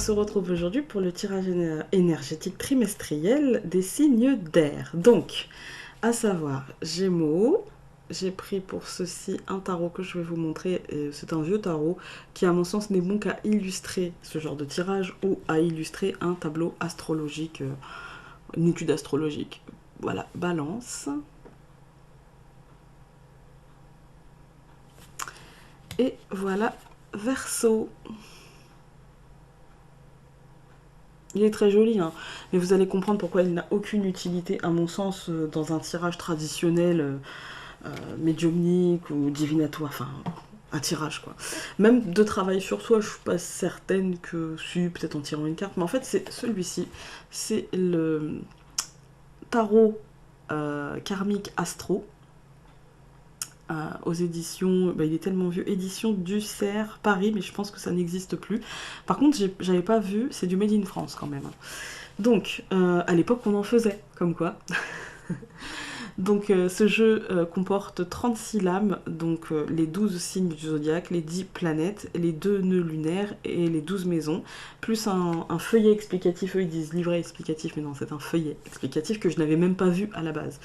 se retrouve aujourd'hui pour le tirage énergétique trimestriel des signes d'air. Donc, à savoir, Gémeaux, j'ai pris pour ceci un tarot que je vais vous montrer. C'est un vieux tarot qui, à mon sens, n'est bon qu'à illustrer ce genre de tirage ou à illustrer un tableau astrologique, une étude astrologique. Voilà, Balance. Et voilà, Verseau. Il est très joli, hein, mais vous allez comprendre pourquoi il n'a aucune utilité, à mon sens, dans un tirage traditionnel médiumnique ou divinatoire, enfin, un tirage, quoi. Même de travail sur soi, je suis pas certaine que, si, peut-être en tirant une carte, mais en fait, c'est celui-ci. C'est le tarot karmique astro, aux éditions, il est tellement vieux, édition du Cerf Paris, mais je pense que ça n'existe plus. Par contre, j'avais pas vu, c'est du Made in France quand même. Donc, à l'époque, on en faisait, comme quoi. Donc, ce jeu comporte 36 lames, donc les 12 signes du zodiaque, les 10 planètes, les 2 nœuds lunaires et les 12 maisons, plus un feuillet explicatif. Eux, ils disent livret explicatif, mais non, c'est un feuillet explicatif que je n'avais même pas vu à la base.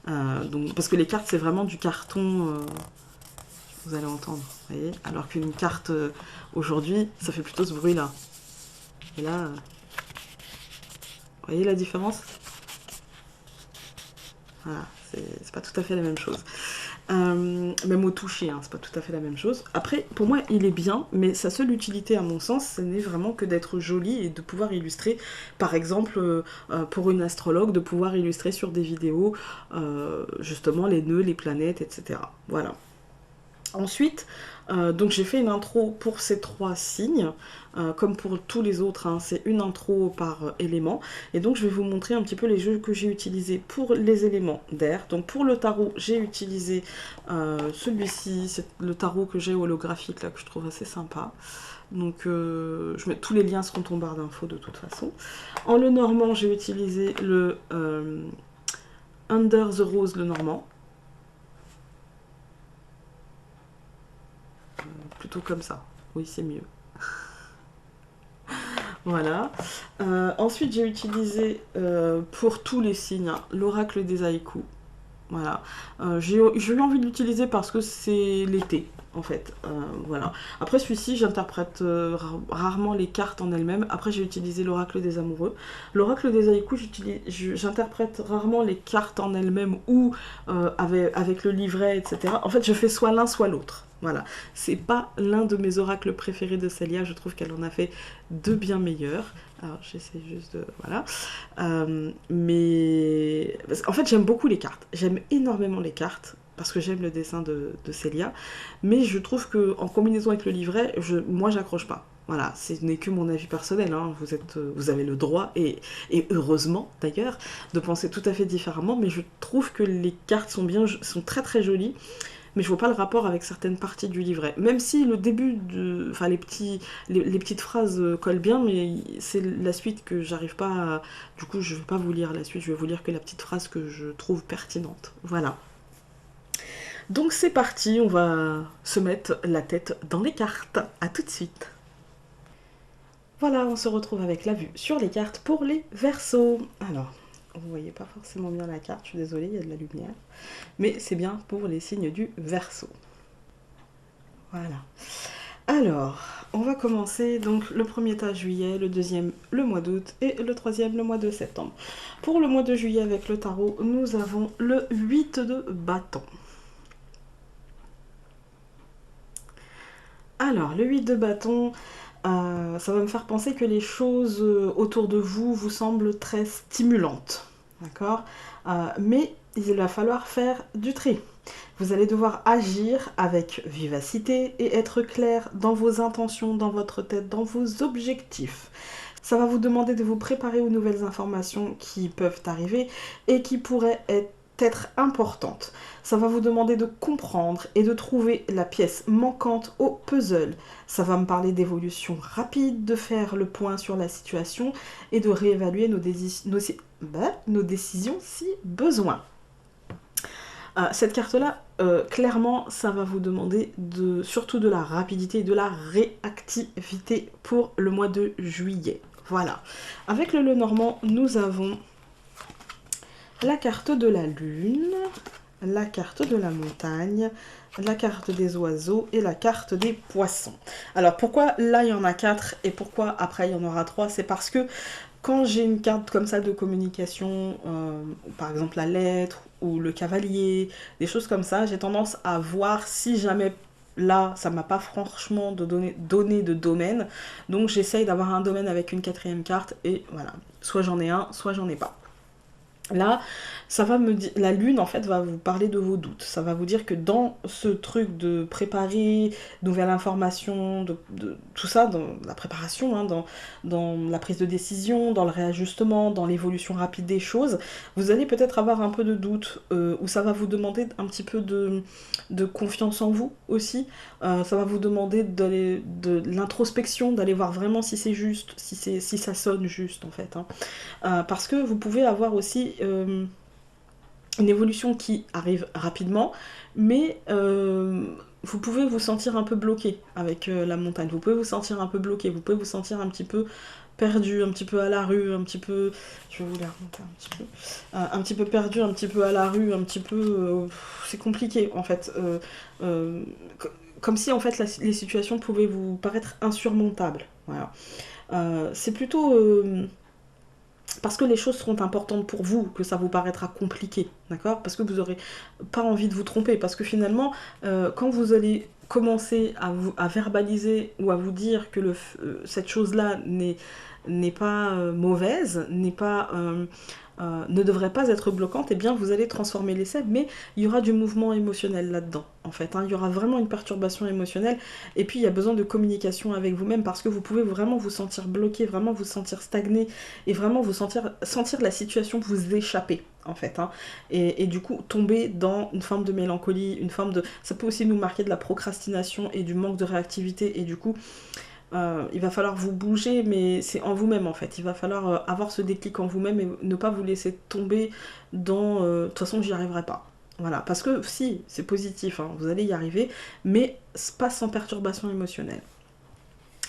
Donc, parce que les cartes, c'est vraiment du carton, vous allez entendre, vous voyez, alors qu'une carte aujourd'hui, ça fait plutôt ce bruit-là. Et là, vous voyez la différence? Voilà, c'est pas tout à fait la même chose. Même au toucher, hein, c'est pas tout à fait la même chose. Après, pour moi, il est bien, mais sa seule utilité, à mon sens, ce n'est vraiment que d'être joli et de pouvoir illustrer, par exemple, pour une astrologue, de pouvoir illustrer sur des vidéos, justement, les nœuds, les planètes, etc. Voilà. Ensuite, donc j'ai fait une intro pour ces 3 signes, comme pour tous les autres, hein, c'est une intro par élément. Et donc je vais vous montrer un petit peu les jeux que j'ai utilisés pour les éléments d'air. Donc pour le tarot, j'ai utilisé celui-ci, c'est le tarot que j'ai holographique, là, que je trouve assez sympa. Donc tous les liens seront en barre d'infos de toute façon. En le normand, j'ai utilisé le Under the Rose, le normand. Plutôt comme ça, oui, c'est mieux. Voilà. Ensuite, j'ai utilisé pour tous les signes, hein, l'oracle des haïkus. Voilà. J'ai eu envie de l'utiliser parce que c'est l'été, en fait. Voilà. Après, celui-ci, j'interprète rarement les cartes en elles-mêmes. Après, j'ai utilisé l'oracle des amoureux. L'oracle des haïkus, j'interprète rarement les cartes en elles-mêmes ou avec le livret, etc. En fait, je fais soit l'un, soit l'autre. Voilà, c'est pas l'un de mes oracles préférés de Célia, je trouve qu'elle en a fait 2 bien meilleurs. Alors j'essaie juste de... Voilà. Mais... En fait j'aime beaucoup les cartes, j'aime énormément les cartes, parce que j'aime le dessin de Célia, mais je trouve qu'en combinaison avec le livret, moi j'accroche pas. Voilà, ce n'est que mon avis personnel, hein. Vous avez le droit, et heureusement d'ailleurs, de penser tout à fait différemment, mais je trouve que les cartes sont très très jolies, mais je vois pas le rapport avec certaines parties du livret. Même si le début, enfin les petites phrases collent bien, mais c'est la suite que j'arrive pas à... Du coup, je vais pas vous lire la suite, je vais vous lire que la petite phrase que je trouve pertinente. Voilà. Donc c'est parti, on va se mettre la tête dans les cartes. À tout de suite. Voilà, on se retrouve avec la vue sur les cartes pour les Verseaux. Alors, vous voyez pas forcément bien la carte, je suis désolée, il y a de la lumière. Mais c'est bien pour les signes du Verseau. Voilà. Alors, on va commencer donc le premier tas juillet, le deuxième le mois d'août et le troisième le mois de septembre. Pour le mois de juillet avec le tarot, nous avons le 8 de bâton. Alors, le 8 de bâton, ça va me faire penser que les choses autour de vous vous semblent très stimulantes. D'accord, mais il va falloir faire du tri. Vous allez devoir agir avec vivacité et être clair dans vos intentions, dans votre tête, dans vos objectifs. Ça va vous demander de vous préparer aux nouvelles informations qui peuvent arriver et qui pourraient être importantes. Ça va vous demander de comprendre et de trouver la pièce manquante au puzzle. Ça va me parler d'évolution rapide, de faire le point sur la situation et de réévaluer nos décisions si besoin. Cette carte-là, clairement, ça va vous demander surtout de la rapidité et de la réactivité pour le mois de juillet. Voilà. Avec le Lenormand, nous avons la carte de la lune, la carte de la montagne, la carte des oiseaux et la carte des poissons. Alors pourquoi là il y en a 4 et pourquoi après il y en aura 3? C'est parce que quand j'ai une carte comme ça de communication, par exemple la lettre ou le cavalier, des choses comme ça, j'ai tendance à voir si jamais là ça m'a pas franchement donné de domaine. Donc j'essaye d'avoir un domaine avec une 4e carte et voilà. Soit j'en ai un, soit j'en ai pas. Là, ça va me dire, la lune en fait va vous parler de vos doutes. Ça va vous dire que dans ce truc de préparer, nouvelle information, de tout ça, dans la préparation, hein, dans la prise de décision, dans le réajustement, dans l'évolution rapide des choses, vous allez peut-être avoir un peu de doute, ou ça va vous demander un petit peu de confiance en vous aussi. Ça va vous demander de l'introspection, d'aller voir vraiment si c'est juste, si ça sonne juste en fait. Hein. Parce que vous pouvez avoir aussi une évolution qui arrive rapidement, mais vous pouvez vous sentir un peu bloqué avec la montagne. Vous pouvez vous sentir un peu bloqué, vous pouvez vous sentir un petit peu perdu, un petit peu à la rue, un petit peu... Je vais vous la remonter un petit peu. Un petit peu perdu, un petit peu à la rue, un petit peu... c'est compliqué en fait. Comme si en fait les situations pouvaient vous paraître insurmontables. Voilà. C'est plutôt... parce que les choses seront importantes pour vous, que ça vous paraîtra compliqué, d'accord? Parce que vous n'aurez pas envie de vous tromper, parce que finalement, quand vous allez commencer à verbaliser ou à vous dire que cette chose-là n'est pas mauvaise, ne devrait pas être bloquante, et eh bien vous allez transformer l'essai, mais il y aura du mouvement émotionnel là-dedans, en fait. Hein. Il y aura vraiment une perturbation émotionnelle, et puis il y a besoin de communication avec vous-même, parce que vous pouvez vraiment vous sentir bloqué, vraiment vous sentir stagné, et vraiment vous sentir la situation vous échapper, en fait. Hein. Et du coup, tomber dans une forme de mélancolie, une forme de... Ça peut aussi nous marquer de la procrastination et du manque de réactivité, et du coup... il va falloir vous bouger, mais c'est en vous-même en fait. Il va falloir avoir ce déclic en vous-même et ne pas vous laisser tomber dans de toute façon j'y arriverai pas. Voilà, parce que si, c'est positif, hein, vous allez y arriver, mais pas sans perturbation émotionnelle.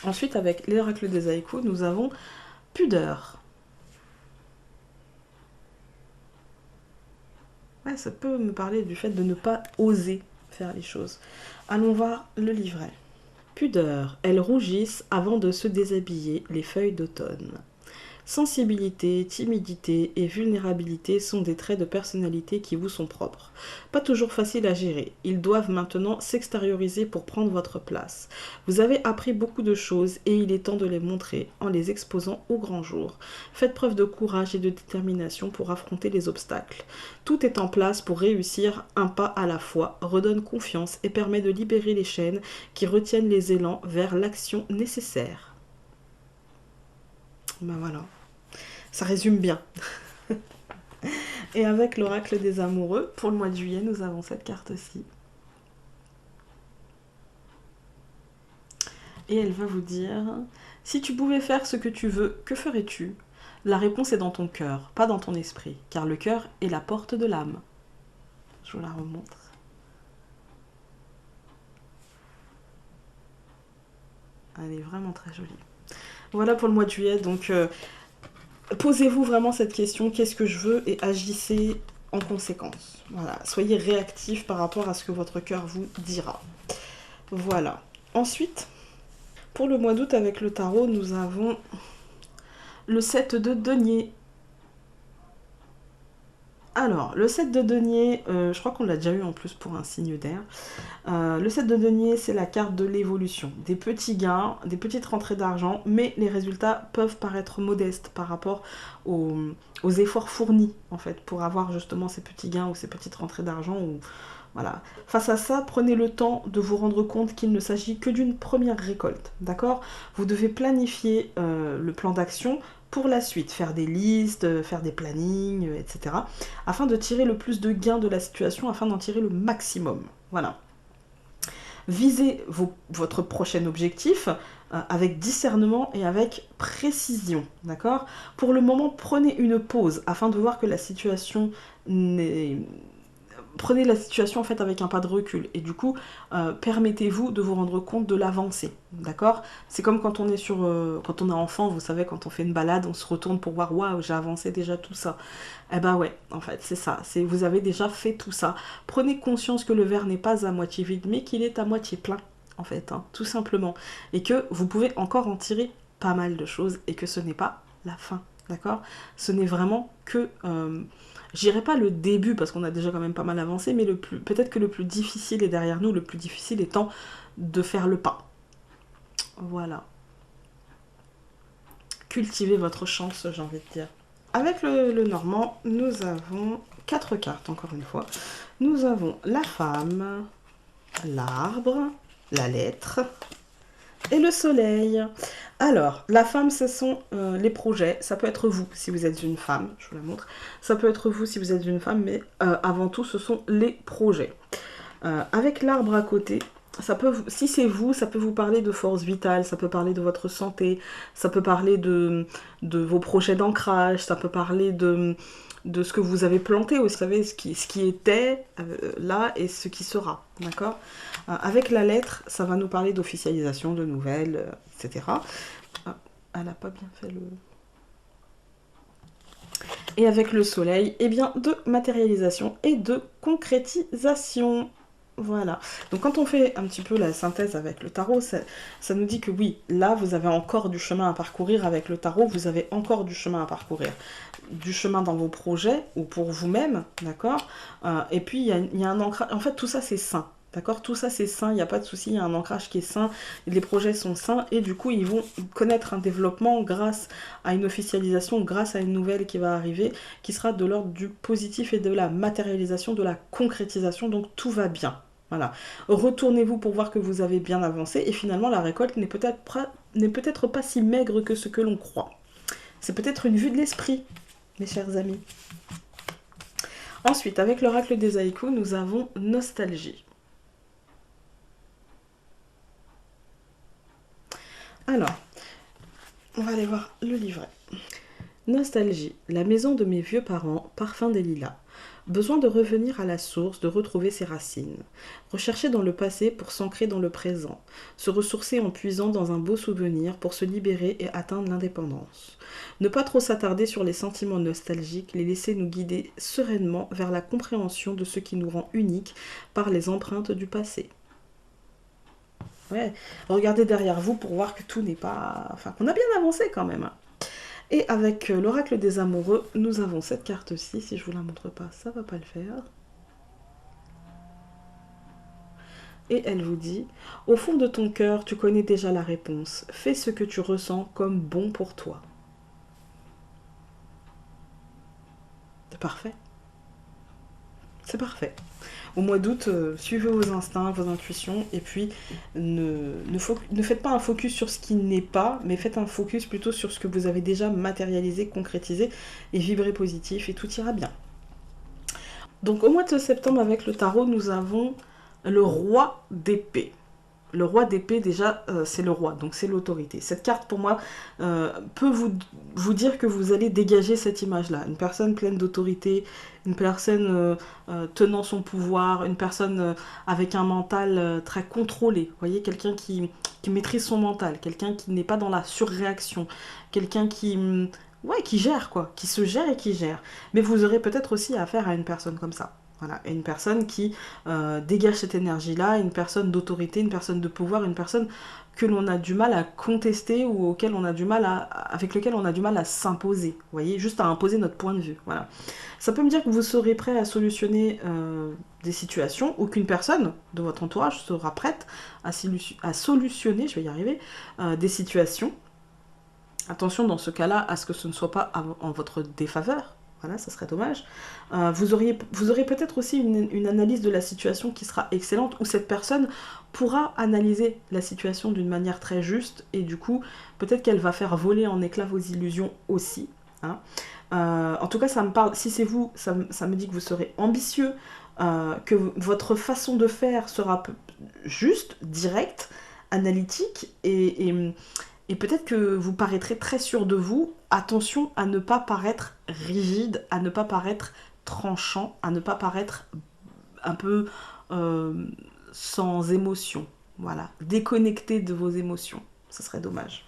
Ensuite, avec l'oracle des haïkus, nous avons pudeur. Ouais, ça peut me parler du fait de ne pas oser faire les choses. Allons voir le livret. Pudeur, elles rougissent avant de se déshabiller, les feuilles d'automne. Sensibilité, timidité et vulnérabilité sont des traits de personnalité qui vous sont propres. Pas toujours facile à gérer, ils doivent maintenant s'extérioriser pour prendre votre place. Vous avez appris beaucoup de choses et il est temps de les montrer en les exposant au grand jour. Faites preuve de courage et de détermination pour affronter les obstacles. Tout est en place pour réussir un pas à la fois, redonne confiance et permet de libérer les chaînes qui retiennent les élans vers l'action nécessaire. Ben voilà. Ça résume bien. Et avec l'oracle des amoureux, pour le mois de juillet, nous avons cette carte-ci. Et elle va vous dire, si tu pouvais faire ce que tu veux, que ferais-tu? La réponse est dans ton cœur, pas dans ton esprit, car le cœur est la porte de l'âme. Je vous la remontre. Elle est vraiment très jolie. Voilà pour le mois de juillet, donc... posez-vous vraiment cette question, qu'est-ce que je veux, et agissez en conséquence. Voilà, soyez réactif par rapport à ce que votre cœur vous dira. Voilà. Ensuite, pour le mois d'août avec le tarot, nous avons le 7 de denier. Alors, le 7 de denier, je crois qu'on l'a déjà eu en plus pour un signe d'air. Le 7 de denier, c'est la carte de l'évolution. Des petits gains, des petites rentrées d'argent, mais les résultats peuvent paraître modestes par rapport aux efforts fournis, en fait, pour avoir justement ces petits gains ou ces petites rentrées d'argent. Voilà. Face à ça, prenez le temps de vous rendre compte qu'il ne s'agit que d'une première récolte, d'accord? Vous devez planifier le plan d'action pour la suite, faire des listes, faire des plannings, etc. afin de tirer le plus de gains de la situation, afin d'en tirer le maximum. Voilà. Visez votre prochain objectif avec discernement et avec précision, d'accord? Pour le moment, prenez une pause afin de voir que la situation prenez la situation en fait avec un pas de recul et du coup permettez-vous de vous rendre compte de l'avancée, d'accord? C'est comme quand on est quand on est enfant, vous savez, quand on fait une balade, on se retourne pour voir, waouh, j'ai avancé déjà tout ça. Eh ben ouais, en fait, c'est ça, vous avez déjà fait tout ça. Prenez conscience que le verre n'est pas à moitié vide, mais qu'il est à moitié plein, en fait, hein, tout simplement. Et que vous pouvez encore en tirer pas mal de choses et que ce n'est pas la fin, d'accord? Ce n'est vraiment que... j'irai pas le début parce qu'on a déjà quand même pas mal avancé, mais peut-être que le plus difficile est derrière nous, le plus difficile étant de faire le pas. Voilà. Cultivez votre chance, j'ai envie de dire. Avec le normand, nous avons 4 cartes, encore une fois. Nous avons la femme, l'arbre, la lettre et le soleil. Alors, la femme, ce sont les projets. Ça peut être vous, si vous êtes une femme, je vous la montre. Ça peut être vous, si vous êtes une femme, mais avant tout, ce sont les projets. Avec l'arbre à côté, si c'est vous, ça peut vous parler de force vitale, ça peut parler de votre santé, ça peut parler de vos projets d'ancrage, ça peut parler de ce que vous avez planté, vous savez, ce qui était là et ce qui sera, d'accord? Avec la lettre, ça va nous parler d'officialisation, de nouvelles, etc. Elle n'a pas bien fait le... Et avec le soleil, eh bien, de matérialisation et de concrétisation. Voilà. Donc quand on fait un petit peu la synthèse avec le tarot, ça nous dit que oui, là, vous avez encore du chemin à parcourir avec le tarot, vous avez encore du chemin à parcourir. Du chemin dans vos projets ou pour vous-même, d'accord? Et puis, il y a un ancrage. En fait, tout ça, c'est sain. D'accord? Tout ça, c'est sain, il n'y a pas de souci, il y a un ancrage qui est sain, les projets sont sains, et du coup, ils vont connaître un développement grâce à une officialisation, grâce à une nouvelle qui va arriver, qui sera de l'ordre du positif et de la matérialisation, de la concrétisation, donc tout va bien. Voilà. Retournez-vous pour voir que vous avez bien avancé, et finalement, la récolte n'est peut-être pas si maigre que ce que l'on croit. C'est peut-être une vue de l'esprit, mes chers amis. Ensuite, avec l'oracle des haïkus, nous avons nostalgie. Alors, on va aller voir le livret. Nostalgie, la maison de mes vieux parents, parfum des lilas. Besoin de revenir à la source, de retrouver ses racines. Rechercher dans le passé pour s'ancrer dans le présent. Se ressourcer en puisant dans un beau souvenir pour se libérer et atteindre l'indépendance. Ne pas trop s'attarder sur les sentiments nostalgiques, les laisser nous guider sereinement vers la compréhension de ce qui nous rend uniques par les empreintes du passé. Ouais, regardez derrière vous pour voir que tout n'est pas... Enfin, qu'on a bien avancé quand même. Et avec l'oracle des amoureux, nous avons cette carte-ci. Si je vous la montre pas, ça va pas le faire. Et elle vous dit, au fond de ton cœur, tu connais déjà la réponse. Fais ce que tu ressens comme bon pour toi. C'est parfait. C'est parfait. Au mois d'août, suivez vos instincts, vos intuitions, et puis ne faites pas un focus sur ce qui n'est pas, mais faites un focus plutôt sur ce que vous avez déjà matérialisé, concrétisé, et vibrez positif, et tout ira bien. Donc au mois de septembre, avec le tarot, nous avons le roi d'épée. Le roi d'épée, déjà, c'est le roi, donc c'est l'autorité. Cette carte, pour moi, peut vous dire que vous allez dégager cette image-là. Une personne pleine d'autorité, une personne tenant son pouvoir, une personne avec un mental très contrôlé. Vous voyez, quelqu'un qui maîtrise son mental, quelqu'un qui n'est pas dans la surréaction, quelqu'un qui gère, quoi, qui se gère et qui gère. Mais vous aurez peut-être aussi affaire à une personne comme ça. Voilà, et une personne qui dégage cette énergie-là, une personne d'autorité, une personne de pouvoir, une personne que l'on a du mal à contester ou avec lequel on a du mal à s'imposer. Vous voyez, juste à imposer notre point de vue. Voilà. Ça peut me dire que vous serez prêt à solutionner des situations ou qu'une personne de votre entourage sera prête à solutionner, je vais y arriver, des situations. Attention dans ce cas-là à ce que ce ne soit pas en votre défaveur. Voilà, ça serait dommage. Vous aurez peut-être aussi une analyse de la situation qui sera excellente, où cette personne pourra analyser la situation d'une manière très juste, et du coup, peut-être qu'elle va faire voler en éclats vos illusions aussi. Hein. En tout cas, ça me parle, si c'est vous, ça me dit que vous serez ambitieux, que votre façon de faire sera juste, directe, analytique, et peut-être que vous paraîtrez très sûr de vous. Attention à ne pas paraître rigide, à ne pas paraître tranchant, à ne pas paraître un peu sans émotion. Voilà, déconnecté de vos émotions. Ce serait dommage.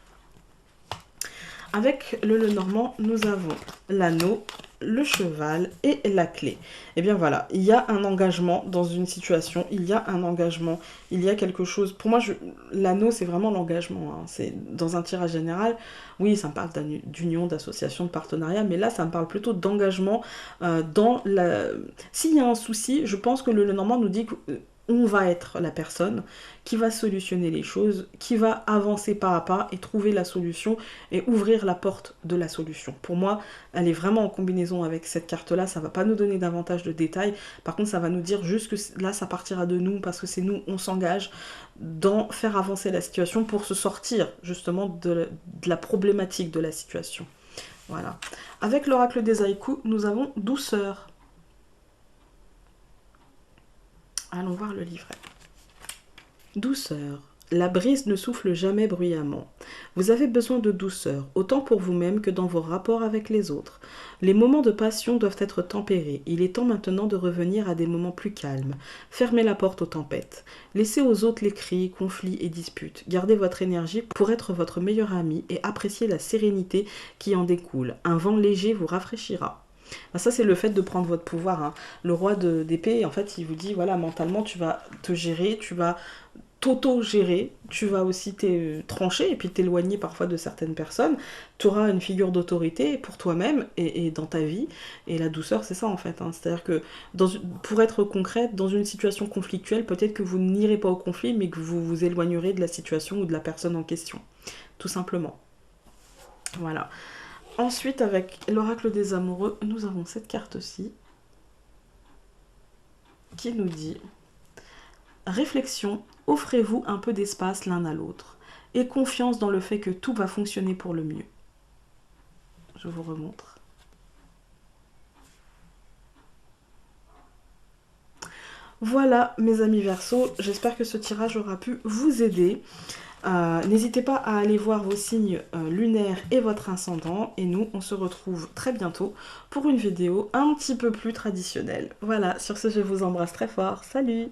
Avec le Lenormand, nous avons l'anneau, le cheval et la clé. Et bien voilà, il y a un engagement dans une situation, il y a un engagement, il y a quelque chose. Pour moi, l'anneau, c'est vraiment l'engagement. Hein. C'est dans un tirage général, oui, ça me parle d'union, d'association, de partenariat, mais là, ça me parle plutôt d'engagement dans la... S'il y a un souci, je pense que le Lenormand nous dit que on va être la personne qui va solutionner les choses, qui va avancer pas à pas et trouver la solution et ouvrir la porte de la solution. Pour moi, elle est vraiment en combinaison avec cette carte-là, ça va pas nous donner davantage de détails, par contre ça va nous dire juste que là ça partira de nous parce que c'est nous, on s'engage dans faire avancer la situation pour se sortir justement de la problématique de la situation. Voilà. Avec l'oracle des haïkus, nous avons douceur. Allons voir le livret. Douceur. La brise ne souffle jamais bruyamment. Vous avez besoin de douceur, autant pour vous-même que dans vos rapports avec les autres. Les moments de passion doivent être tempérés. Il est temps maintenant de revenir à des moments plus calmes. Fermez la porte aux tempêtes. Laissez aux autres les cris, conflits et disputes. Gardez votre énergie pour être votre meilleur ami et appréciez la sérénité qui en découle. Un vent léger vous rafraîchira. Ça, c'est le fait de prendre votre pouvoir. Hein. Le roi d'épée, en fait, il vous dit, voilà, mentalement, tu vas te gérer, tu vas t'auto-gérer, tu vas aussi trancher et puis t'éloigner parfois de certaines personnes. Tu auras une figure d'autorité pour toi-même et dans ta vie. Et la douceur, c'est ça, en fait. Hein. C'est-à-dire que, pour être concrète, dans une situation conflictuelle, peut-être que vous n'irez pas au conflit, mais que vous vous éloignerez de la situation ou de la personne en question. Tout simplement. Voilà. Ensuite, avec l'oracle des amoureux, nous avons cette carte-ci qui nous dit « Réflexion, offrez-vous un peu d'espace l'un à l'autre et confiance dans le fait que tout va fonctionner pour le mieux. » Je vous remontre. Voilà mes amis Verseau, j'espère que ce tirage aura pu vous aider. N'hésitez pas à aller voir vos signes lunaires et votre ascendant. Et nous, on se retrouve très bientôt pour une vidéo un petit peu plus traditionnelle. Voilà, sur ce, je vous embrasse très fort. Salut!